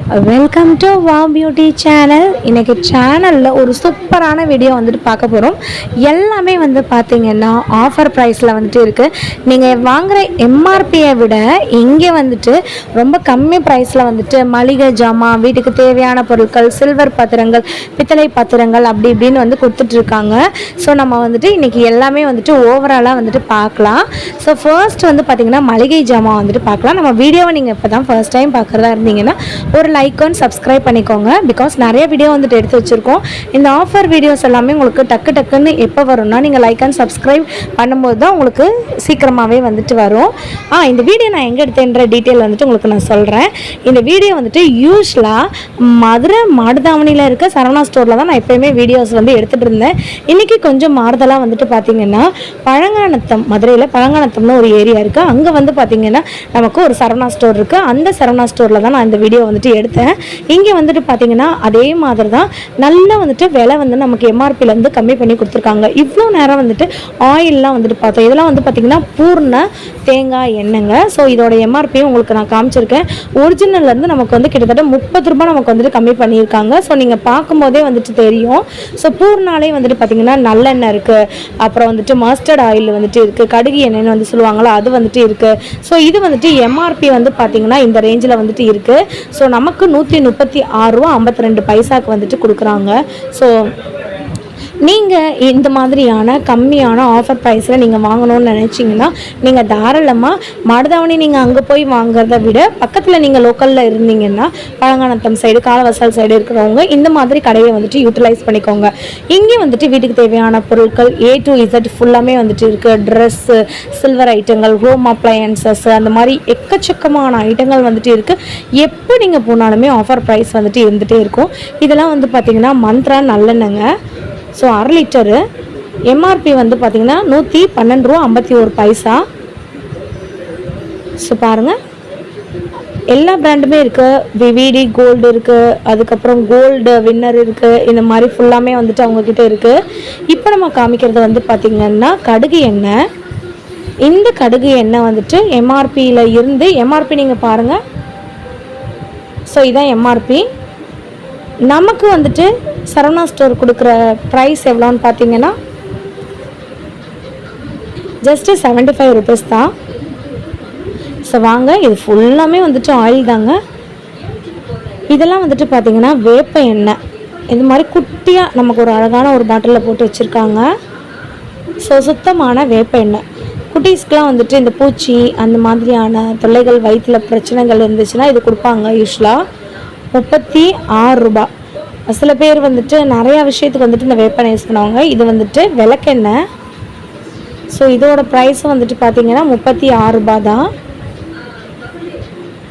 Welcome to wow beauty channel. இன்றைக்கி சேனலில் ஒரு சூப்பரான வீடியோ வந்துட்டு பார்க்க போகிறோம். எல்லாமே வந்து பார்த்திங்கன்னா ஆஃபர் ப்ரைஸில் வந்துட்டு இருக்குது. நீங்கள் வாங்குகிற எம்ஆர்பியை விட இங்கே வந்துட்டு ரொம்ப கம்மி ப்ரைஸில் வந்துட்டு மளிகை ஜாமான், வீட்டுக்கு தேவையான பொருட்கள், சில்வர் பாத்திரங்கள், பித்தளை பாத்திரங்கள் அப்படி இப்படின்னு வந்து கொடுத்துட்ருக்காங்க. ஸோ நம்ம வந்துட்டு இன்றைக்கி எல்லாமே வந்துட்டு ஓவராலாக வந்துட்டு பார்க்கலாம். ஸோ ஃபர்ஸ்ட் வந்து பார்த்திங்கன்னா மளிகை ஜாமான் வந்துட்டு பார்க்கலாம். நம்ம வீடியோவை நீங்கள் இப்போ தான் ஃபர்ஸ்ட் டைம் பார்க்குறதா இருந்தீங்கன்னா ஒரு லைக் அண்ட் சப்ஸ்கிரைப் பண்ணிக்கோங்க. பிகாஸ் நிறைய வீடியோ வந்துட்டு எடுத்து வச்சுருக்கோம். இந்த ஆஃபர் வீடியோஸ் எல்லாமே உங்களுக்கு டக்குன்னு எப்போ வரும்னா நீங்கள் லைக் அண்ட் சப்ஸ்கிரைப் பண்ணும்போது தான் உங்களுக்கு சீக்கிரமாகவே வந்துட்டு வரும். இந்த வீடியோ நான் எங்கே எடுத்தேன்ற டீட்டெயில் வந்துட்டு உங்களுக்கு நான் சொல்கிறேன். இந்த வீடியோ வந்துட்டு யூஸ்வலாக மதுரை மாடுதாவணியில் இருக்க சரவணா ஸ்டோரில் தான் நான் எப்போயுமே வீடியோஸ் வந்து எடுத்துகிட்டு இருந்தேன். இன்றைக்கி கொஞ்சம் மாறுதலாக வந்துட்டு பார்த்திங்கன்னா பழங்கானத்தம், மதுரையில் பழங்கானத்தம்னு ஒரு ஏரியா இருக்குது. அங்கே வந்து பார்த்திங்கன்னா நமக்கு ஒரு சரவணா ஸ்டோர் இருக்குது. அந்த சரவணா ஸ்டோரில் தான் நான் இந்த வீடியோ வந்துட்டு எடுத்தேன். இங்கே வந்துட்டு பார்த்தீங்கன்னா அதே மாதிரி தான் நல்லா வந்துட்டு விலை வந்து நமக்கு எம்ஆர்பிலேருந்து கம்மி பண்ணி கொடுத்துருக்காங்க. இவ்வளோ நேரம் வந்துட்டு ஆயிலெலாம் வந்துட்டு பார்த்தோம். இதெல்லாம் வந்து பார்த்திங்கன்னா பூர்ண தேங்காய் எண்ணெய்ங்க. ஸோ இதோட எம்ஆர்பியும் உங்களுக்கு நான் காமிச்சிருக்கேன். ஒரிஜினல்லேருந்து நமக்கு வந்து கிட்டத்தட்ட 30 ரூபாய் நமக்கு வந்துட்டு கம்மி பண்ணியிருக்காங்க. ஸோ நீங்கள் பார்க்கும்போதே வந்துட்டு தெரியும். ஸோ பூர்ணாலே வந்துட்டு பார்த்திங்கன்னா நல்லெண்ணெய் இருக்குது, அப்புறம் வந்துட்டு மஸ்டர்ட் ஆயில் வந்துட்டு இருக்குது, கடுகு எண்ணெய்னு வந்து சொல்லுவாங்களா அது வந்துட்டு இருக்குது. ஸோ இது வந்துட்டு எம்ஆர்பி வந்து பார்த்திங்கன்னா இந்த ரேஞ்சில் வந்துட்டு இருக்குது. ஸோ நமக்கு 136 ரூபா 52 பைசாக்கு வந்துட்டு கொடுக்குறாங்க. ஸோ நீங்கள் இந்த மாதிரியான கம்மியான ஆஃபர் ப்ரைஸில் நீங்கள் வாங்கணும்னு நினச்சிங்கன்னா நீங்கள் தாராளமாக மாடுதாவணி நீங்கள் அங்கே போய் வாங்குறத விட பக்கத்தில் நீங்கள் லோக்கலில் இருந்தீங்கன்னா பழங்கானத்தம் சைடு, காலவாசல் சைடு இருக்கிறவங்க இந்த மாதிரி கடையை வந்துட்டு யூட்டிலைஸ் பண்ணிக்கோங்க. இங்கே வந்துட்டு வீட்டுக்கு தேவையான பொருட்கள் A to Z ஃபுல்லாமே வந்துட்டு இருக்குது. ட்ரெஸ்ஸு, சில்வர் ஐட்டங்கள், ஹோம் அப்ளையன்சஸ், அந்த மாதிரி எக்கச்சக்கமான ஐட்டங்கள் வந்துட்டு இருக்குது. எப்போ நீங்கள் போனாலுமே ஆஃபர் ப்ரைஸ் வந்துட்டு இருந்துகிட்டே இருக்கும். இதெல்லாம் வந்து பார்த்திங்கன்னா மந்த்ரா நல்லெண்ணெங்க. ஸோ 1/2 லிட்டரு எம்ஆர்பி வந்து பார்த்திங்கன்னா 112 ரூபா 51 பைசா. ஸோ பாருங்கள், எல்லா பிராண்டுமே இருக்குது. விவிடி கோல்டு இருக்குது, அதுக்கப்புறம் கோல்டு வின்னர் இருக்குது. இந்த மாதிரி ஃபுல்லாமே வந்துட்டு அவங்கக்கிட்ட இருக்குது. இப்போ நம்ம காமிக்கிறது வந்து பார்த்திங்கன்னா கடுகு எண்ணெய். இந்த கடுகு எண்ணெய் வந்துட்டு எம்ஆர்பியில் இருந்து எம்ஆர்பி நீங்கள் பாருங்கள். ஸோ இதான் எம்ஆர்பி. நமக்கு வந்துட்டு சரவணா ஸ்டோர் கொடுக்குற ப்ரைஸ் எவ்வளோன்னு பார்த்தீங்கன்னா ஜஸ்ட்டு 75 ருபீஸ் தான். ஸோ வாங்க, இது ஃபுல்லாமே வந்துட்டு ஆயில் தாங்க. இதெல்லாம் வந்துட்டு பார்த்திங்கன்னா வேப்ப எண்ணெய். இது மாதிரி குட்டியாக நமக்கு ஒரு அழகான ஒரு பாட்டிலில் போட்டு வச்சுருக்காங்க. ஸோ சுத்தமான வேப்ப எண்ணெய். குட்டீஸ்க்கெலாம் வந்துட்டு இந்த பூச்சி அந்த மாதிரியான தொல்லைகள், வயிற்றில் பிரச்சனைகள் இருந்துச்சுன்னா இது கொடுப்பாங்க. யூஸ்வலாக 36 ரூபா. சில பேர் வந்துட்டு நிறையா விஷயத்துக்கு வந்துட்டு இந்த வேப்பெண்ணெய் யூஸ் பண்ணுவாங்க. இது வந்துட்டு விளக்கெண்ணெய். ஸோ இதோட ப்ரைஸும் வந்துட்டு பார்த்திங்கன்னா 36 ரூபா தான்.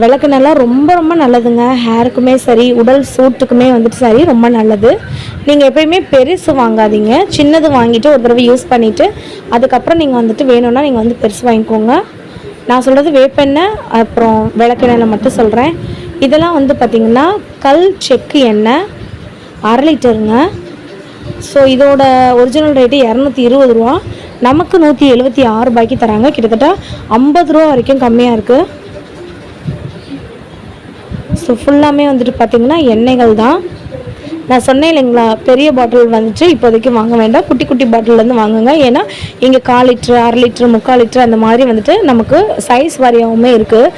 விளக்கெண்ணெய்லாம் ரொம்ப ரொம்ப நல்லதுங்க. ஹேருக்குமே சரி, உடல் சூட்டுக்குமே வந்துட்டு சரி, ரொம்ப நல்லது. நீங்கள் எப்போயுமே பெருசு வாங்காதீங்க. சின்னது வாங்கிட்டு ஒரு தடவை யூஸ் பண்ணிவிட்டு அதுக்கப்புறம் நீங்கள் வந்துட்டு வேணும்னா நீங்கள் வந்து பெருசு வாங்கிக்கோங்க. நான் சொல்கிறது வேப்பெண்ணெய் அப்புறம் விளக்கெண்ணெயில் மட்டும் சொல்கிறேன். இதெல்லாம் வந்து பார்த்திங்கன்னா கல் செக்கு எண்ணெய் 1/2 லிட்டருங்க. ஸோ இதோட ஒரிஜினல் ரேட்டு 220 ரூபா. நமக்கு 176 ரூபாய்க்கு தராங்க. கிட்டத்தட்ட 50 ரூபா வரைக்கும் கம்மியாக இருக்குது. ஸோ ஃபுல்லாமே வந்துட்டு பார்த்திங்கன்னா எண்ணெய்கள் தான். நான் சொன்னேன் இல்லைங்களா, பெரிய பாட்டில் வந்துட்டு இப்போதைக்கு வாங்க வேண்டாம், குட்டி குட்டி பாட்டிலேருந்து வாங்குங்க. ஏன்னா இங்கே 1/4 லிட்டரு, 1/2 லிட்டரு, 3/4 லிட்டரு அந்த மாதிரி வந்துட்டு நமக்கு சைஸ் வாரியாகவுமே இருக்குது.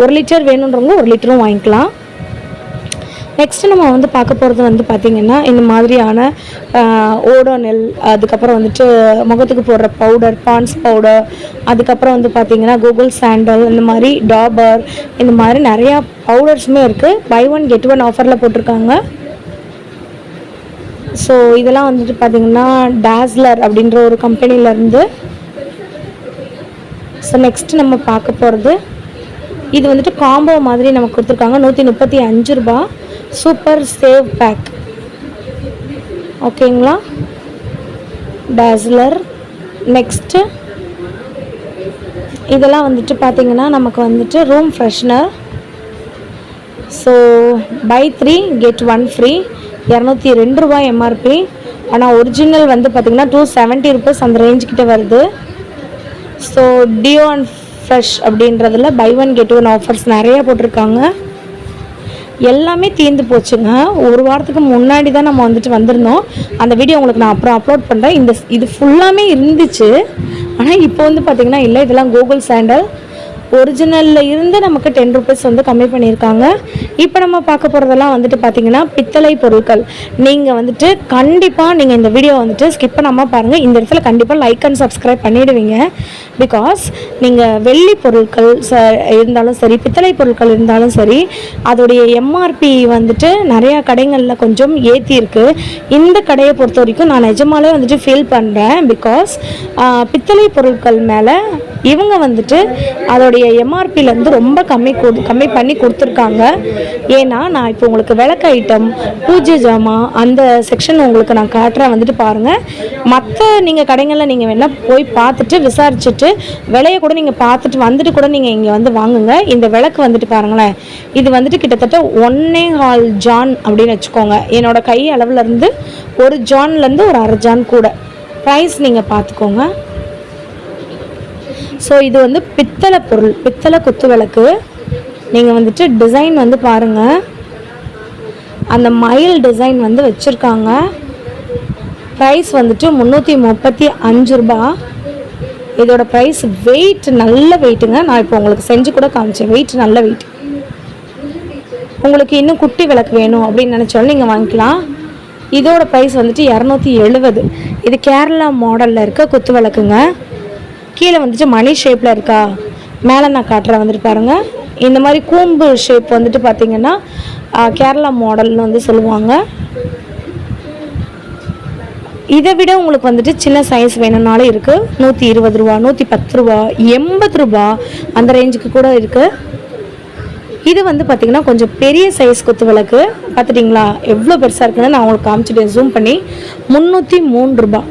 1 லிட்டர் வேணுன்றவங்க 1 லிட்டரும் வாங்கிக்கலாம். நெக்ஸ்ட்டு நம்ம வந்து பார்க்க போகிறது வந்து பார்த்திங்கன்னா இந்த மாதிரியான ஓடோனெல், அதுக்கப்புறம் வந்துட்டு முகத்துக்கு போடுற பவுடர், பான்ஸ் பவுடர், அதுக்கப்புறம் வந்து பார்த்திங்கன்னா கூகுள் சாண்டல், இந்த மாதிரி டாபர், இந்த மாதிரி நிறையா பவுடர்ஸுமே இருக்குது. பை 1 get 1 ஆஃபரில் போட்டிருக்காங்க. ஸோ இதெல்லாம் வந்துட்டு பார்த்திங்கன்னா டாஸ்லர் அப்படின்ற ஒரு கம்பெனிலேருந்து. ஸோ நெக்ஸ்ட்டு நம்ம பார்க்க போகிறது இது வந்துட்டு காம்போ மாதிரி நமக்கு கொடுத்துருக்காங்க. 135 ரூபா சூப்பர் சேவ் பேக். ஓகேங்களா, டாஸ்லர். நெக்ஸ்ட்டு இதெல்லாம் வந்துட்டு பார்த்திங்கன்னா நமக்கு வந்துட்டு room freshener. So buy 3 get 1 free. 202 ரூபாய் எம்ஆர்பி. ஆனால் ஒரிஜினல் வந்து பார்த்திங்கன்னா 270 ருபீஸ் அந்த ரேஞ்சுக்கிட்ட வருது. ஸோ டியோ அண்ட் ஃப்ரெஷ் அப்படின்றதில் பை 1 get 1 ஆஃபர்ஸ் நிறையா போட்டிருக்காங்க. எல்லாமே தீர்ந்து போச்சுங்க. ஒரு வாரத்துக்கு முன்னாடி தான் நம்ம வந்துட்டு வந்திருந்தோம். அந்த வீடியோ உங்களுக்கு நான் அப்புறம் அப்லோட் பண்ணுறேன். இது ஃபுல்லாமே இருந்துச்சு. ஆனால் இப்போ வந்து பார்த்திங்கன்னா இல்லை, இதெல்லாம் கூகுள் சாண்டல். ஒரிஜினலில் இருந்து நமக்கு 10 ருபீஸ் வந்து கம்மி பண்ணியிருக்காங்க. இப்போ நம்ம பார்க்க போகிறதெல்லாம் வந்துட்டு பார்த்திங்கன்னா பித்தளை பொருட்கள். நீங்கள் வந்துட்டு கண்டிப்பாக நீங்கள் இந்த வீடியோ வந்துட்டு ஸ்கிப் பண்ணாமல் பாருங்கள். இந்த இடத்துல கண்டிப்பாக லைக் அண்ட் சப்ஸ்கிரைப் பண்ணிவிடுவீங்க. பிகாஸ் நீங்கள் வெள்ளி பொருட்கள் இருந்தாலும் சரி, பித்தளை பொருட்கள் இருந்தாலும் சரி, அதோடைய எம்ஆர்பி வந்துட்டு நிறையா கடைகளில் கொஞ்சம் ஏற்றிருக்கு. இந்த கடையை பொறுத்த வரைக்கும் நான் நிஜமாலே வந்துட்டு ஃபீல் பண்ணுறேன். பிகாஸ் பித்தளை பொருட்கள் மேலே இவங்க வந்துட்டு அதோடைய எம்ஆர்பிலேருந்து ரொம்ப கம்மி பண்ணி கொடுத்துருக்காங்க. ஏன்னா நான் இப்போ உங்களுக்கு விளக்கு ஐட்டம், பூஜை ஜாமான் அந்த செக்ஷன் உங்களுக்கு நான் காட்டுறேன், வந்துட்டு பாருங்கள். மற்ற நீங்கள் கடைகளில் நீங்கள் வேணால் போய் பார்த்துட்டு விசாரிச்சுட்டு விலையை கூட நீங்கள் பார்த்துட்டு வந்துட்டு கூட நீங்கள் இங்கே வந்து வாங்குங்க. இந்த விளக்கு வந்துட்டு பாருங்களேன், இது வந்துட்டு கிட்டத்தட்ட 1.25 ஜான் அப்படின்னு வச்சுக்கோங்க. என்னோட கை அளவுலேருந்து 1 ஜான்லேருந்து ஒரு 1/2 ஜான் கூட. ப்ரைஸ் நீங்கள் பார்த்துக்கோங்க. ஸோ இது வந்து பித்தளை பொருள், பித்தளை குத்து விளக்கு. நீங்கள் வந்துட்டு டிசைன் வந்து பாருங்கள், அந்த மயில் டிசைன் வந்து வச்சுருக்காங்க. ப்ரைஸ் வந்துட்டு 335 ரூபா. இதோட ப்ரைஸ். வெயிட் நல்ல வெயிட்டுங்க. நான் இப்போ உங்களுக்கு செஞ்சு கூட காமிச்சேன். வெயிட் நல்ல வெயிட். உங்களுக்கு இன்னும் குட்டி விளக்கு வேணும் அப்படின்னு நினச்சாலும் நீங்கள் வாங்கிக்கலாம். இதோட ப்ரைஸ் வந்துட்டு 270. இது கேரளா மாடலில் இருக்க குத்து விளக்குங்க. கீழே வந்துட்டு மணி ஷேப்பில் இருக்கா, மேலே நான் காட்டுறேன் வந்துட்டு பாருங்கள். இந்த மாதிரி கூம்பு ஷேப் வந்துட்டு பார்த்திங்கன்னா கேரளா மாடல்னு வந்து சொல்லுவாங்க. இதை விட உங்களுக்கு வந்துட்டு சின்ன சைஸ் வேணும்னாலும் இருக்குது. 120 ரூபா, 110 ரூபா, 80 ரூபா அந்த ரேஞ்சுக்கு கூட இருக்குது. இது வந்து பார்த்திங்கன்னா கொஞ்சம் பெரிய சைஸ் குத்து விளக்கு. பார்த்துட்டிங்களா எவ்வளோ பெருசாக இருக்குன்னு நான் உங்களுக்கு காமிச்சிட்டேன் ஜூம் பண்ணி. 303 ரூபா.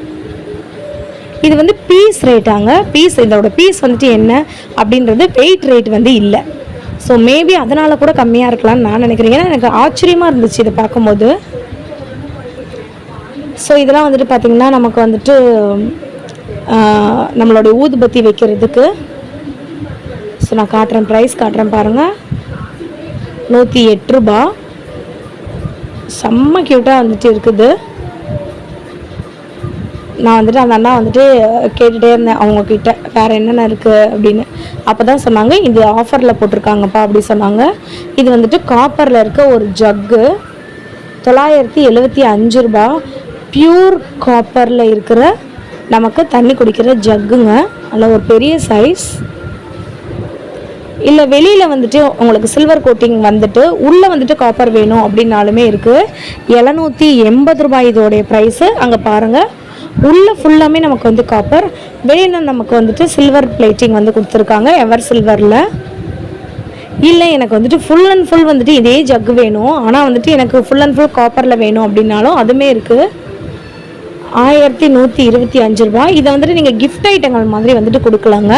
இது வந்து பீஸ் ரேட்டாங்க. இதோட பீஸ் வந்துட்டு என்ன அப்படின்றது வெயிட் ரேட் வந்து இல்லை. ஸோ மேபி அதனால் கூட கம்மியாக இருக்கலாம்னு நான் நினைக்கிறேன். ஏன்னா எனக்கு ஆச்சரியமாக இருந்துச்சு இதை பார்க்கும்போது. ஸோ இதெல்லாம் வந்துட்டு பார்த்திங்கன்னா நமக்கு வந்துட்டு நம்மளுடைய ஊதுபத்தி வைக்கிறதுக்கு. ஸோ நான் காட்டுறேன், ப்ரைஸ் காட்டுறேன் பாருங்கள். 108 ரூபா. செம்ம க்யூட்டாக வந்துட்டு இருக்குது. நான் வந்துட்டு அந்த அண்ணா வந்துட்டு கேட்டுகிட்டே இருந்தேன் அவங்கக்கிட்ட வேறு என்னென்ன இருக்குது அப்படின்னு. அப்போ தான் சொன்னாங்க இது ஆஃபரில் போட்டிருக்காங்கப்பா அப்படி சொன்னாங்க. இது வந்துட்டு காப்பரில் இருக்க ஒரு ஜக்கு, 975 ரூபா. பியூர் காப்பரில் இருக்கிற நமக்கு தண்ணி குடிக்கிற ஜக்குங்க. அதில் ஒரு பெரிய சைஸ். இல்லை வெளியில் வந்துட்டு உங்களுக்கு சில்வர் கோட்டிங் வந்துட்டு உள்ளே வந்துட்டு காப்பர் வேணும் அப்படின்னாலுமே இருக்குது. 780 ரூபாய் இதோடைய ப்ரைஸு. அங்கே பாருங்கள், உள்ளே ஃபுல்லாமே நமக்கு வந்து காப்பர், வெளியில் நமக்கு வந்துட்டு சில்வர் பிளேட்டிங் வந்து கொடுத்துருக்காங்க எவர் சில்வரில். இல்லை எனக்கு வந்துட்டு ஃபுல் அண்ட் ஃபுல் வந்துட்டு இதே ஜக்கு வேணும், ஆனால் வந்துட்டு எனக்கு ஃபுல் அண்ட் ஃபுல் காப்பரில் வேணும் அப்படின்னாலும் அதுவுமே இருக்குது. 1125 ரூபா. இதை வந்துட்டு நீங்கள் கிஃப்ட் ஐட்டங்கள் மாதிரி வந்துட்டு கொடுக்கலாங்க.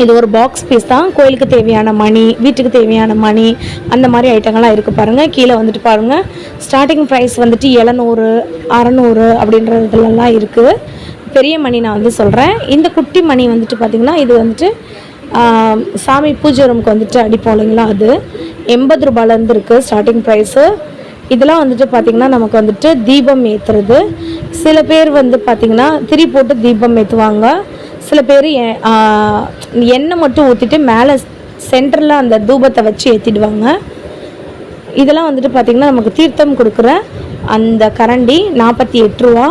இது ஒரு பாக்ஸ் பீஸ் தான். கோயிலுக்கு தேவையான மணி, வீட்டுக்கு தேவையான மணி, அந்த மாதிரி ஐட்டங்கள்லாம் இருக்குது பாருங்கள். கீழே வந்துட்டு பாருங்கள், ஸ்டார்டிங் ப்ரைஸ் வந்துட்டு 700, 600 அப்படின்றதுலாம் இருக்குது. பெரிய மணி நான் வந்து சொல்கிறேன். இந்த குட்டி மணி வந்துட்டு பார்த்திங்கன்னா இது வந்துட்டு சாமி பூஜை ரூமுக்கு வந்துட்டு அடிப்போம் இல்லைங்களா, அது 80 ரூபாயிலேருந்து இருக்குது ஸ்டார்டிங் ப்ரைஸு. இதெல்லாம் வந்துட்டு பார்த்திங்கன்னா நமக்கு வந்துட்டு தீபம் ஏற்றுறது. சில பேர் வந்து பார்த்திங்கன்னா திரி போட்டு தீபம் ஏற்றுவாங்க. சில பேர் எண்ணெய் மட்டும் ஊற்றிட்டு மேலே சென்டரில் அந்த தூபத்தை வச்சு ஏற்றிடுவாங்க. இதெல்லாம் வந்துட்டு பார்த்திங்கன்னா நமக்கு தீர்த்தம் கொடுக்குற அந்த கரண்டி 48 ரூபா.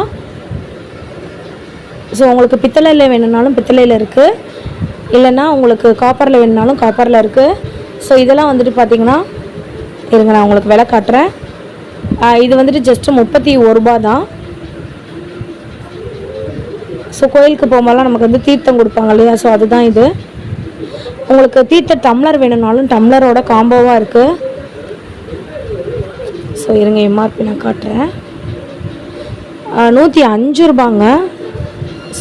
ஸோ உங்களுக்கு பித்தளையில் வேணும்னாலும் பித்தளையில் இருக்குது, இல்லைன்னா உங்களுக்கு காப்பரில் வேணும்னாலும் காப்பரில் இருக்குது. ஸோ இதெல்லாம் வந்துட்டு பார்த்திங்கன்னா இருங்க நான் உங்களுக்கு விலை காட்டுறேன். இது வந்துட்டு ஜஸ்ட்டு 31 ரூபா தான். ஸோ கோயிலுக்கு போகும்போதெல்லாம் நமக்கு வந்து தீர்த்தம் கொடுப்பாங்க இல்லையா, ஸோ அதுதான் இது. உங்களுக்கு தீர்த்த டம்ளர் வேணும்னாலும் டம்ளரோட காம்போவாக இருக்குது. ஸோ இருங்க எம்ஆர்பி நான் காட்டுறேன். 105 ரூபாங்க.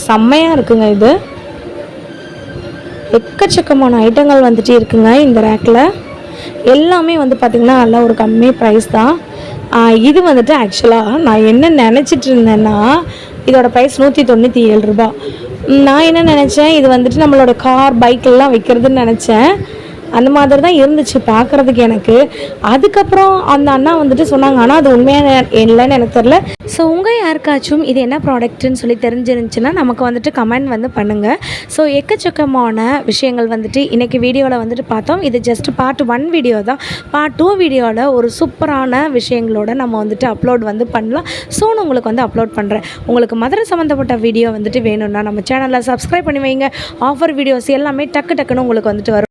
செம்மையாக இருக்குங்க. இது எக்கச்சக்கமான ஐட்டங்கள் வந்துட்டு இருக்குங்க இந்த ரேக்கில். எல்லாமே வந்து பார்த்திங்கன்னா நல்லா ஒரு கம்மி ப்ரைஸ் தான். இது வந்துட்டு ஆக்சுவலாக நான் என்ன நினச்சிட்டு இருந்தேன்னா இதோட ப்ரைஸ் 197 ரூபா. நான் என்ன நினச்சேன், இது வந்துட்டு நம்மளோட கார் பைக்கெல்லாம் வைக்கிறதுன்னு நினச்சேன். அந்த மாதிரி தான் இருந்துச்சு பார்க்குறதுக்கு எனக்கு. அதுக்கப்புறம் அந்த அண்ணா வந்துட்டு சொன்னாங்க, ஆனால் அது உண்மையான இல்லைன்னு எனக்கு தெரில. ஸோ உங்கள் யாருக்காச்சும் இது என்ன ப்ராடக்ட்டுன்னு சொல்லி தெரிஞ்சிருந்துச்சுன்னா நமக்கு வந்துட்டு கமெண்ட் வந்து பண்ணுங்கள். ஸோ எக்கச்சக்கமான விஷயங்கள் வந்துட்டு இன்றைக்கி வீடியோவில் வந்துட்டு பார்த்தோம். இது ஜஸ்ட் பார்ட் 1 வீடியோ தான். பார்ட் 2 வீடியோவில் ஒரு சூப்பரான விஷயங்களோட நம்ம வந்துட்டு அப்லோட் வந்து பண்ணலாம். சூன் உங்களுக்கு வந்து அப்லோட் பண்ணுறேன். உங்களுக்கு மதுரை சம்மந்தப்பட்ட வீடியோ வந்துட்டு வேணும்னா நம்ம சேனலில் சப்ஸ்கிரைப் பண்ணி வைங்க. ஆஃபர் வீடியோஸ் எல்லாமே டக்கு டக்குன்னு உங்களுக்கு வந்துட்டு வரும்.